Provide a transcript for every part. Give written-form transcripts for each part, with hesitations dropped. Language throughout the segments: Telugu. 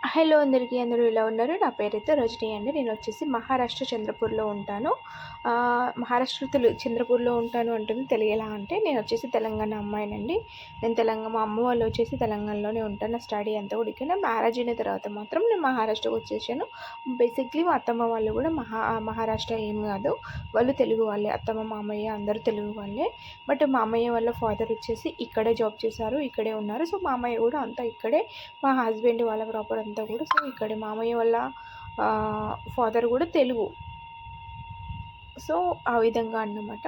హలో అందరికీ, అందరూ ఎలా ఉన్నారు? నా పేరైతే రజనీ అండి. నేనొచ్చేసి మహారాష్ట్ర చంద్రపూర్‌లో ఉంటాను. మహారాష్ట్ర చంద్రపూర్‌లో ఉంటాను అంటుంది తెలియలా అంటే నేనొచ్చేసి తెలంగాణ అమ్మాయినండి. మా అమ్మ వాళ్ళు వచ్చేసి తెలంగాణలోనే ఉంటాను. నా స్టడీ అంతా కూడా ఇక్కడ. మ్యారేజ్ అయిన తర్వాత మాత్రం నేను మహారాష్ట్రకొచ్చేసాను. బేసిక్‌లీ మా అత్తమ్మ వాళ్ళు కూడా మహారాష్ట్ర ఏం కాదు. వాళ్ళు తెలుగు వాళ్ళే. అత్తమ్మ, మామయ్య అందరూ తెలుగు వాళ్ళే. బట్ మామయ్య వాళ్ళ ఫాదర్ వచ్చేసి ఇక్కడే జాబ్ చేశారు. ఇక్కడే ఉన్నారు. సో, మామయ్య కూడా అంతా ఇక్కడే. మా హస్బెండ్ వాళ్ళ ప్రాపర్ అంతా కూడా సో ఇక్కడే. మామయ్య వాళ్ళ ఫాదర్ కూడా తెలుగు. సో, ఆ విధంగా అన్నమాట.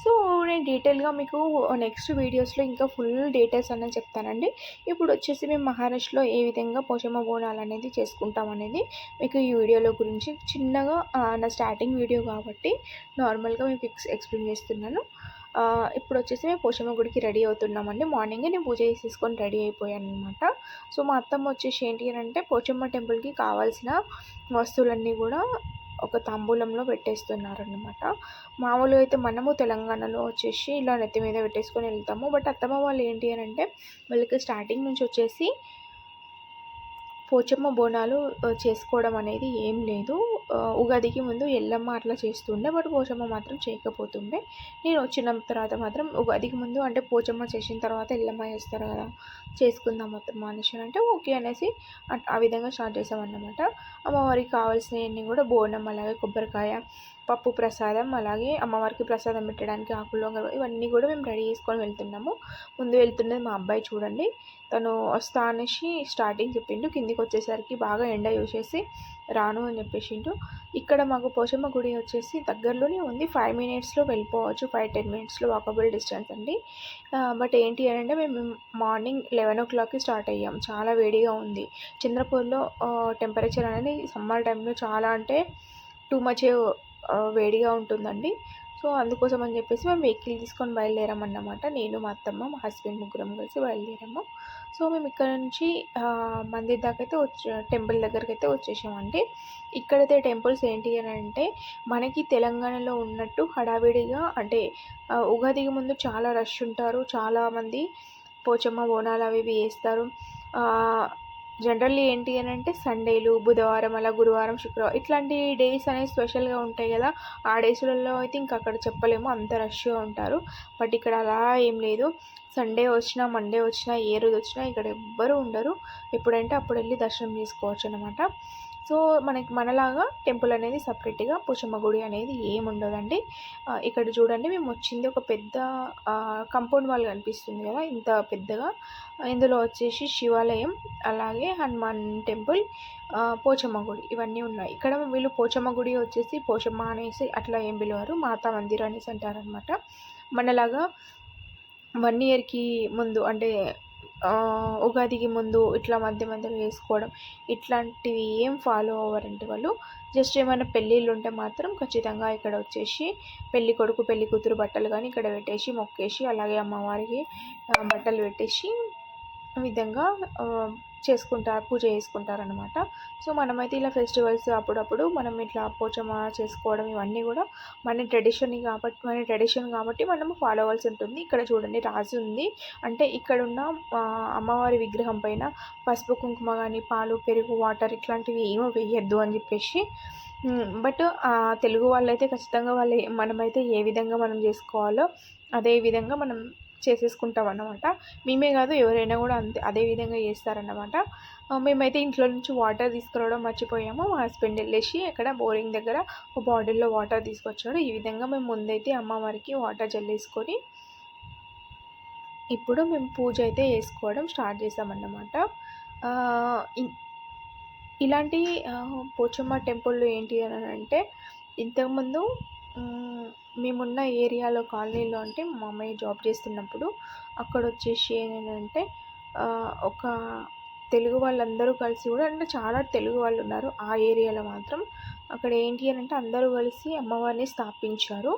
సో, నేను డీటెయిల్‌గా మీకు నెక్స్ట్ వీడియోస్‌లో ఇంకా ఫుల్ డీటెయిల్స్ అనేది చెప్తానండి. ఇప్పుడొచ్చేసి మేము మహారాష్ట్రలో ఏ విధంగా పోచమ్మ బోనాలనేది చేసుకుంటామనేది మీకు ఈ వీడియోలో గురించి చిన్నగా నా స్టార్టింగ్ వీడియో కాబట్టి నార్మల్‌గా మీకు ఎక్స్‌ప్లెయిన్ చేస్తున్నాను. ఇప్పుడొచ్చేసి మేము పోచమ్మ గుడికి రెడీ అవుతున్నామండి. మార్నింగే నేను పూజ చేసేసుకొని రెడీ అయిపోయాననమాట. సో, మా అత్తమ్మ వచ్చేసి ఏంటి అనంటే పోచమ్మ టెంపుల్‌కి కావాల్సిన వస్తువులన్నీ గూడా ఒక తాంబూలంలో పెట్టేస్తున్నారనమాట. మామూలుగా అయితే మనము తెలంగాణలో వచ్చేసి ఇలా నెత్తి మీద పెట్టేసుకొని వెళ్తాము. బట్ అత్తమ్మ వాళ్ళు ఏంటి అనంటే వాళ్ళకి స్టార్టింగ్ నుంచి వచ్చేసి పోచమ్మ బోనాలు చేసుకోవడం అనేది ఏం లేదు. ఉగాదికి ముందు ఎల్లమ్మ అట్లా చేస్తుండే. బట్ పోచమ్మ మాత్రం చేయకపోతుండే. నేను వచ్చిన తర్వాత మాత్రం ఉగాదికి ముందు అంటే పోచమ్మ చేసిన తర్వాత ఎల్లమ్మ చేస్తారు కదా! చేసుకుందాం అత్తమ్మ అనేసి అంటే ఓకే అనేసి ఆ విధంగా స్టార్ట్ చేసామన్నమాట. అమ్మవారికి కావాల్సినయన్నీ కూడా బోనం, అలాగే కొబ్బరికాయ, పప్పు ప్రసాదం, అలాగే అమ్మవారికి ప్రసాదం పెట్టడానికి ఆకులు ఇవన్నీ కూడా మేము రెడీ చేసుకొని వెళ్తున్నాము. ముందు వెళ్తున్నది మా అబ్బాయి చూడండి. తను వస్తా అనేసి స్టార్టింగ్ చెప్పిండు. కిందికొచ్చేసరికి బాగా ఎండ చూసేసి రాను అని చెప్పేసిండు. ఇక్కడ మాకు పోచమ్మ గుడి వచ్చేసి దగ్గరలోనే ఉంది. 5 మినిట్స్‌లో వెళ్ళిపోవచ్చు. 5, 10 మినిట్స్‌లో వాకబుల్ డిస్టెన్స్ అండి. బట్ ఏంటి అనంటే మేము మార్నింగ్ 11:00కి స్టార్ట్ అయ్యాం. చాలా వేడిగా ఉంది. చంద్రపూర్‌లో టెంపరేచర్ అనేది సమ్మర్ టైంలో చాలా అంటే టూ మచ్ వేడిగా ఉంటుందండి. సో, అందుకోసం అని చెప్పేసి మేము వెహికల్ తీసుకొని బయలుదేరామన్నమాట. నేను, మా అత్తమ్మ, మా హస్బెండ్ ముగ్గురం కలిసి బయలుదేరాము. సో, మేము ఇక్కడ నుంచి మందిర్ దాకైతే టెంపుల్ దగ్గరకైతే వచ్చేసామండి. ఇక్కడైతే టెంపుల్స్ ఏంటి అనంటే మనకి తెలంగాణలో ఉన్నట్టు హడావిడిగా అంటే ఉగాదికి ముందు చాలా రష్ ఉంటారు. చాలామంది పోచమ్మ బోనాలు అవి ఇవి చేస్తారు. జనరల్లీ ఏంటి అనంటే సండేలు, బుధవారం, అలా గురువారం, శుక్రవారం ఇట్లాంటి డేస్ అనేవి స్పెషల్‌గా ఉంటాయి గదా! ఆ డేస్‌లలో అయితే ఇంక అక్కడ చెప్పలేము. అంత రష్‌గా ఉంటారు. బట్ ఇక్కడ అలా ఏం లేదు. సండే వచ్చినా, మండే వచ్చినా, ఏ రోజొచ్చినా ఇక్కడ ఎవ్వరూ ఉండరు. ఎప్పుడంటే అప్పుడెళ్ళి దర్శనం చేసుకోవచ్చనమాట. సో, మనలాగా టెంపుల్ అనేది సెపరేట్‌గా పోచమ్మ గుడి అనేది ఏముండదండి. ఇక్కడ చూడండి మేమొచ్చింది ఒక పెద్ద కాంపౌండ్ వాల్ కనిపిస్తుంది గదా! ఇంత పెద్దగా. ఇందులో వచ్చేసి శివాలయం, అలాగే హనుమాన్ టెంపుల్, పోచమ్మ గుడి ఇవన్నీ ఉన్నాయి. ఇక్కడ వీళ్ళు పోచమ్మ గుడి వచ్చేసి పోచమ్మ అనేసి అట్లా ఏం పిలవరు. మాతా మందిర్ అనేసి అంటారనమాట. మనలాగా 1 ఇయర్‌కి ముందు అంటే ఉగాదికి ముందు ఇట్లా మధ్య మధ్యలో వేసుకోవడం ఇట్లాంటివి ఏం ఫాలో అవ్వరండి వాళ్ళు. జస్ట్ ఏమైనా పెళ్ళిళ్ళుంటే మాత్రం ఖచ్చితంగా ఇక్కడ వచ్చేసి పెళ్లి కొడుకు, పెళ్లి కూతురు బట్టలు గానీ ఇక్కడ పెట్టేసి మొక్కేసి అలాగే అమ్మవారికి బట్టలు పెట్టేసి ఈ విధంగా పూజ చేసుకుంటారనమాట. సో, మనమైతే ఇలా ఫెస్టివల్స్ అప్పుడప్పుడు మనం ఇట్లా పోచమ్మ చేసుకోవడం ఇవన్నీ గూడా మన ట్రెడిషన్ కాబట్టి మనము ఫాలో అవ్వాల్సి ఉంటుంది. ఇక్కడ చూడండి రాసి ఉంది. అంటే ఇక్కడున్న అమ్మవారి విగ్రహం పైన పసుపు, కుంకుమ గానీ, పాలు, పెరుగు, వాటర్ ఇట్లాంటివి ఏమి వెయ్యొద్దు అని జెప్పేసి. బట్ తెలుగు వాళ్ళైతే ఖచ్చితంగా మనమైతే ఏ విధంగా మనం జేసుకోవాలో అదే విధంగా మనం చేసేసుకుంటామన్నమాట. మేమే గాదు ఎవరైనా గూడా అంతే అదే విధంగా చేస్తారన్నమాట. మేమైతే ఇంట్లో నుంచి వాటర్ తీసుకురావడం మర్చిపోయాము. మా హస్బెండ్ ఎళ్ళేసి అక్కడ బోరింగ్ దగ్గర ఒక బాటిల్‌లో వాటర్ తీసుకొచ్చాడు. ఈ విధంగా మేము ముందైతే అమ్మవారికి వాటర్ జల్లేసుకొని ఇప్పుడు మేము పూజ అయితే చేసుకోవడం స్టార్ట్ చేసామన్నమాట. ఆహ్, ఇ ఇలాంటి పోచమ్మ టెంపుల్‌లో ఏంటి అనంటే ఇంతకుముందు మేమున్న ఏరియాలో కాలనీలో అంటే మా మామయ్య జాబ్ చేస్తున్నప్పుడు అక్కడొచ్చేసి ఏంటంటే ఒక తెలుగు వాళ్ళందరూ కలిసి కూడా అంటే చాలా తెలుగు వాళ్ళున్నారు ఆ ఏరియాలో మాత్రం. అక్కడ ఏంటి అనంటే అందరూ కలిసి అమ్మవారిని స్థాపించారు.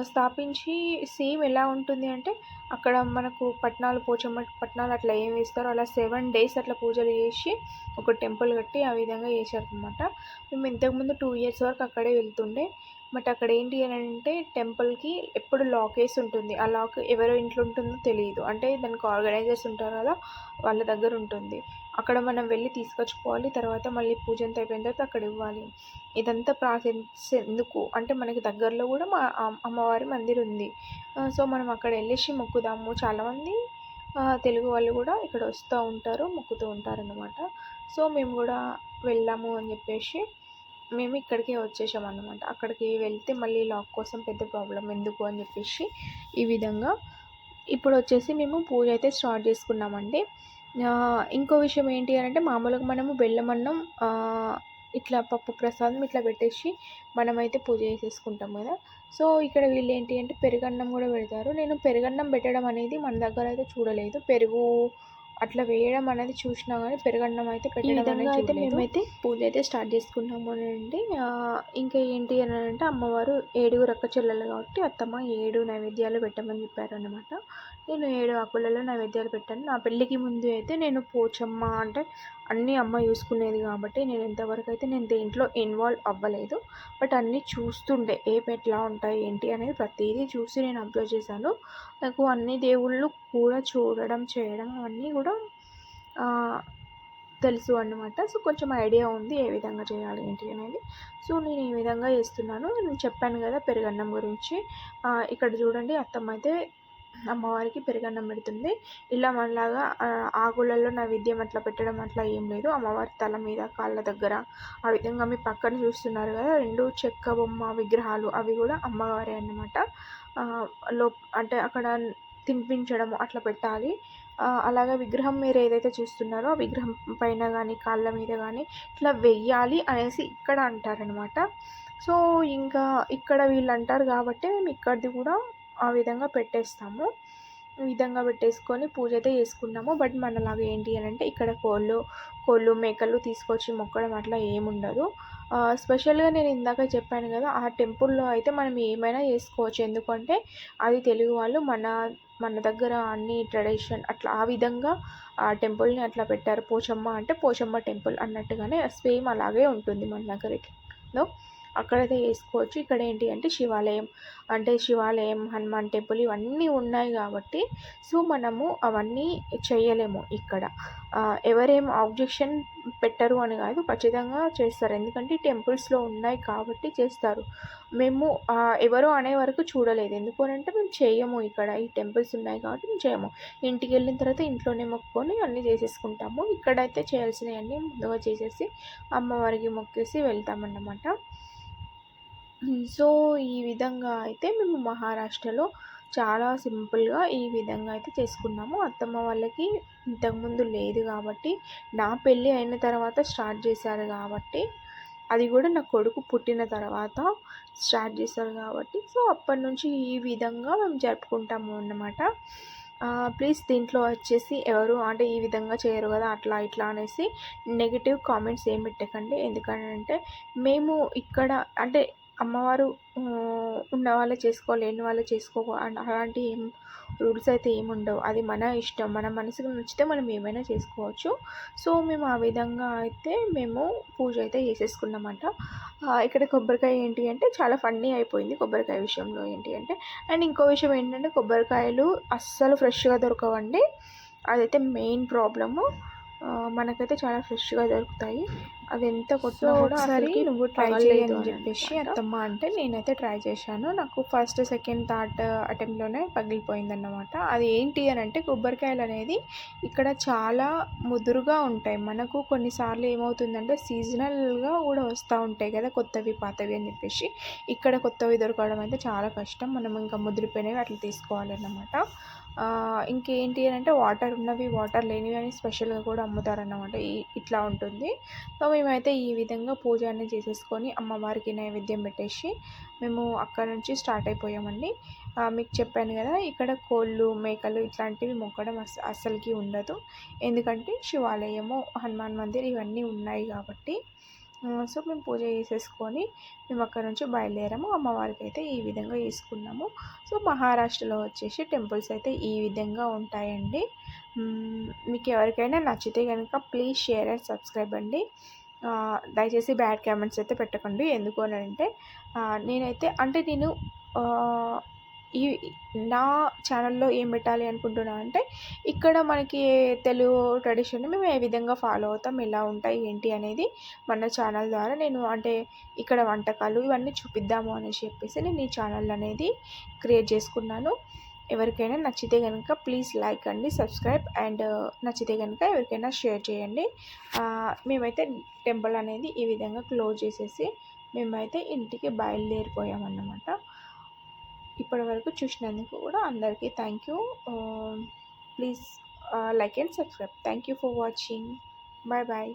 స్థాపించి సేమ్ ఎలా ఉంటుంది అంటే అక్కడ మనకు పోచమ్మ పట్నాలు అట్లా ఏం వేస్తారో అలా 7 డేస్ అట్లా పూజలు చేసి ఒక టెంపుల్ కట్టి ఆ విధంగా చేశారనమాట. మేము ఇంతకుముందు 2 ఇయర్స్ వరకు అక్కడే వెళ్తుండే. బట్ అక్కడ ఏంటి అనంటే టెంపుల్‌కి ఎప్పుడు లాకేసి ఉంటుంది. ఆ లాక్ ఎవరి ఇంట్లో ఉంటుందో తెలీదు. అంటే దానికి ఆర్గనైజర్స్ ఉంటారు కదా! వాళ్ళ దగ్గర ఉంటుంది. అక్కడ మనం వెళ్ళి తీసుకొచ్చుకోవాలి. తర్వాత మళ్ళీ పూజ అంతా అయిపోయిన తర్వాత అక్కడ ఇవ్వాలి. ఇదంతా ప్రాసెస్ ఎందుకు అంటే మనకి దగ్గరలో కూడా మా అమ్మవారి మందిర్ ఉంది. సో మనం అక్కడ వెళ్ళేసి మొక్కుదాము. చాలామంది తెలుగు వాళ్ళు కూడా ఇక్కడ వస్తూ ఉంటారు, మొక్కుతూ ఉంటారన్నమాట. సో మేము కూడా వెళ్దాము అని చెప్పేసి మేము ఇక్కడికే వచ్చేసామన్నమాట. అక్కడికి వెళ్తే మళ్ళీ లాక్ కోసం పెద్ద ప్రాబ్లమ్ ఎందుకు అని చెప్పేసి ఈ విధంగా ఇప్పుడొచ్చేసి మేము పూజ అయితే స్టార్ట్ చేసుకున్నామండి. ఇంకో విషయం ఏంటి అనంటే మామూలుగా మనము బెల్లమన్నం ఇట్లా పప్పు ప్రసాదం ఇట్లా పెట్టేసి మనమైతే పూజ చేసేసుకుంటాం కదా. సో ఇక్కడ వీళ్ళేంటి అంటే పెరుగన్నం కూడా పెడతారు. నేను పెరుగన్నం పెట్టడం అనేది మన దగ్గర అయితే చూడలేదు. పెరుగు అట్లా వేయడం అనేది చూసినా కానీ పెరుగన్నం అయితే ఈ పెట్టడం అనేది విధంగా అయితే చూడలేదు. మేమైతే పూజ అయితే స్టార్ట్ చేసుకున్నాము అనండి. ఇంకా ఏంటి అనంటే అమ్మవారు 7 అక్క చెల్లెలు కాబట్టి అత్తమ్మ 7 నైవేద్యాలు పెట్టమని చెప్పారనమాట. నేను 7 ఆకులలో నైవేద్యాలు పెట్టాను. నా పెళ్ళికి ముందు అయితే నేను పోచమ్మ అంటే అన్నీ అమ్మ చూసుకునేది కాబట్టి నేను ఇంతవరకు అయితే నేను దేంట్లో ఇన్వాల్వ్ అవ్వలేదు. బట్ అన్నీ చూస్తుండే ఎట్లా ఉంటాయి ఏంటి అనేది ప్రతీదీ చూసి నేను అబ్జర్వ్ చేశాను. నాకు అన్ని దేవుళ్ళు కూడా చూడడం చేయడం అవన్నీ కూడా తెలుసు అన్నమాట. సో కొంచెం ఐడియా ఉంది ఏ విధంగా చేయాలి ఏంటి అనేది. సో నేను ఈ విధంగా చేస్తున్నాను. నేను చెప్పాను కదా పెరుగన్నం గురించి. ఇక్కడ చూడండి అత్తమ్మ అయితే అమ్మవారికి పెరుగన్నం పెడుతుంది. ఇలా మనలాగా ఆకులలో నైవేద్యం అట్లా పెట్టడం అట్లా ఏం లేదు. అమ్మవారి తల మీద కాళ్ళ దగ్గర ఆ విధంగా మీ పక్కన చూస్తున్నారు కదా 2 చెక్క బొమ్మ విగ్రహాలు అవి కూడా అమ్మవారే అన్నమాట. అంటే అక్కడ తినిపించడము అట్లా పెట్టాలి. అలాగే విగ్రహం మీరు ఏదైతే చూస్తున్నారో ఆ విగ్రహం పైన కానీ కాళ్ళ మీద కానీ ఇట్లా వెయ్యాలి అనేసి ఇక్కడ అంటారనమాట. సో ఇంకా ఇక్కడ వీళ్ళు అంటారు కాబట్టి మేము ఇక్కడిది కూడా ఆ విధంగా పెట్టేస్తాము. ఈ విధంగా పెట్టేసుకొని పూజ అయితే చేసుకున్నాము. బట్ మనలాగా ఏంటి అని అంటే ఇక్కడ కోళ్ళు మేకలు తీసుకొచ్చి మొక్కడం అట్లా ఏముండదు. స్పెషల్గా నేను ఇందాక చెప్పాను కదా ఆ టెంపుల్లో అయితే మనం ఏమైనా చేసుకోవచ్చు. ఎందుకంటే అది తెలుగు వాళ్ళు మన దగ్గర అన్ని ట్రెడిషన్ అట్లా ఆ విధంగా ఆ టెంపుల్ని అట్లా పెట్టారు. పోచమ్మ అంటే పోచమ్మ టెంపుల్ అన్నట్టుగానే సేమ్ అలాగే ఉంటుంది మన దగ్గరలో. అక్కడైతే చేసుకోవచ్చు. ఇక్కడ ఏంటి అంటే శివాలయం హనుమాన్ టెంపుల్ ఇవన్నీ ఉన్నాయి కాబట్టి సో మనము అవన్నీ చేయలేము ఇక్కడ. ఎవరేం ఆబ్జెక్షన్ పెట్టరు అని కాదు, ఖచ్చితంగా చేస్తారు. ఎందుకంటే టెంపుల్స్లో ఉన్నాయి కాబట్టి చేస్తారు. మేము ఎవరో అనే వరకు చూడలేదు. ఎందుకు అనంటే మేము చేయము ఇక్కడ. ఈ టెంపుల్స్ ఉన్నాయి కాబట్టి మేము చేయము. ఇంటికి వెళ్ళిన తర్వాత ఇంట్లోనే మొక్కుకొని అన్నీ చేసేసుకుంటాము. ఇక్కడైతే చేయాల్సినవన్నీ ముందుగా చేసేసి అమ్మవారికి మొక్కేసి వెళ్తామన్నమాట. సో ఈ విధంగా అయితే మేము మహారాష్ట్రలో చాలా సింపుల్గా ఈ విధంగా అయితే చేసుకున్నాము. అత్తమ్మ వాళ్ళకి ఇంతకుముందు లేదు కాబట్టి నా పెళ్ళి అయిన తర్వాత స్టార్ట్ చేశారు కాబట్టి అది కూడా నా కొడుకు పుట్టిన తర్వాత స్టార్ట్ చేశారు కాబట్టి సో అప్పటి నుంచి ఈ విధంగా మేము జరుపుకుంటాము అన్నమాట. ప్లీజ్ దీంట్లో వచ్చేసి ఎవరు అంటే ఈ విధంగా చేయరు కదా అట్లా ఇట్లా అనేసి నెగిటివ్ కామెంట్స్ ఏం పెట్టకండి. ఎందుకంటే మేము ఇక్కడ అంటే అమ్మవారు ఉన్నవాళ్ళే చేసుకోవాలి, లేని వాళ్ళు అలాంటి ఏం రూల్స్ అయితే ఏమి ఉండవు. అది మన ఇష్టం. మన మనసుకు నచ్చితే మనం ఏమైనా చేసుకోవచ్చు. సో మేము ఆ విధంగా అయితే మేము పూజ అయితే చేసేసుకున్నామంట. ఇక్కడ కొబ్బరికాయ ఏంటి అంటే చాలా ఫన్నీ అయిపోయింది కొబ్బరికాయ విషయంలో ఏంటి అంటే. అండ్ ఇంకో విషయం ఏంటంటే కొబ్బరికాయలు అస్సలు ఫ్రెష్గా దొరకవండి. అదైతే మెయిన్ ప్రాబ్లము. మనకైతే చాలా ఫ్రెష్గా దొరుకుతాయి. అది ఎంత కొట్టినా కూడా ఒకసారి నువ్వు ట్రై చేయని చెప్పేసి అత్తమ్మ అంటే నేనైతే ట్రై చేశాను. నాకు ఫస్ట్ సెకండ్ థర్డ్ అటెంప్ట్లోనే పగిలిపోయిందన్నమాట. అది ఏంటి అని అంటే కొబ్బరికాయలు అనేది ఇక్కడ చాలా ముదురుగా ఉంటాయి. మనకు కొన్నిసార్లు ఏమవుతుందంటే సీజనల్గా కూడా వస్తూ ఉంటాయి కదా కొత్తవి పాతవి అని చెప్పేసి. ఇక్కడ కొత్తవి దొరకడం అయితే చాలా కష్టం. మనం ఇంకా ముదిరిపోయినవి అట్లా తీసుకోవాలన్నమాట. ఇంకేంటి అని అంటే వాటర్ ఉన్నవి వాటర్ లేనివి అని స్పెషల్గా కూడా అమ్ముతారన్నమాట. ఇట్లా ఉంటుంది. సో మేమైతే ఈ విధంగా పూజ అనేది చేసేసుకొని అమ్మవారికి నైవేద్యం పెట్టేసి మేము అక్కడ నుంచి స్టార్ట్ అయిపోయామండి. మీకు చెప్పాను కదా ఇక్కడ కోళ్ళు మేకలు ఇట్లాంటివి మొక్కడం అస్సలకి ఉండదు. ఎందుకంటే శివాలయము హనుమాన్ మందిర్ ఇవన్నీ ఉన్నాయి కాబట్టి. సో మేము పూజ చేసేసుకొని మేము అక్కడ నుంచి బయలుదేరాము. అమ్మవారికి అయితే ఈ విధంగా చేసుకున్నాము. సో మహారాష్ట్రలో వచ్చేసి టెంపుల్స్ అయితే ఈ విధంగా ఉంటాయండి. మీకు ఎవరికైనా నచ్చితే కనుక ప్లీజ్ షేర్ అండ్ సబ్స్క్రైబ్ అండి. దయచేసి బ్యాడ్ కామెంట్స్ అయితే పెట్టకండి. ఎందుకు అని అంటే నేనైతే అంటే నేను ఈ నా ఛానల్‌లో ఏం పెట్టాలి అనుకుంటున్నా అంటే, ఇక్కడ మనకి తెలుగు ట్రెడిషన్ మేము ఏ విధంగా ఫాలో అవుతాం, ఎలా ఉంటాయి, ఏంటి అనేది మన ఛానల్ ద్వారా నేను అంటే ఇక్కడ వంటకాలు ఇవన్నీ చూపిద్దాము అనేసి చెప్పేసి నేను ఈ ఛానల్ అనేది క్రియేట్ చేసుకున్నాను. ఎవరికైనా నచ్చితే గనుక ప్లీజ్ లైక్ అండి, సబ్స్క్రైబ్ అండ్ నచ్చితే గనుక ఎవరికైనా షేర్ చేయండి. మేమైతే టెంపుల్ అనేది ఈ విధంగా క్లోజ్ చేసేసి మేమైతే ఇంటికి బయలుదేరిపోయామన్నమాట. ఇప్పటివరకు చూసినందుకు కూడా అందరికీ thank you. Please like and subscribe. Thank you for watching. Bye bye.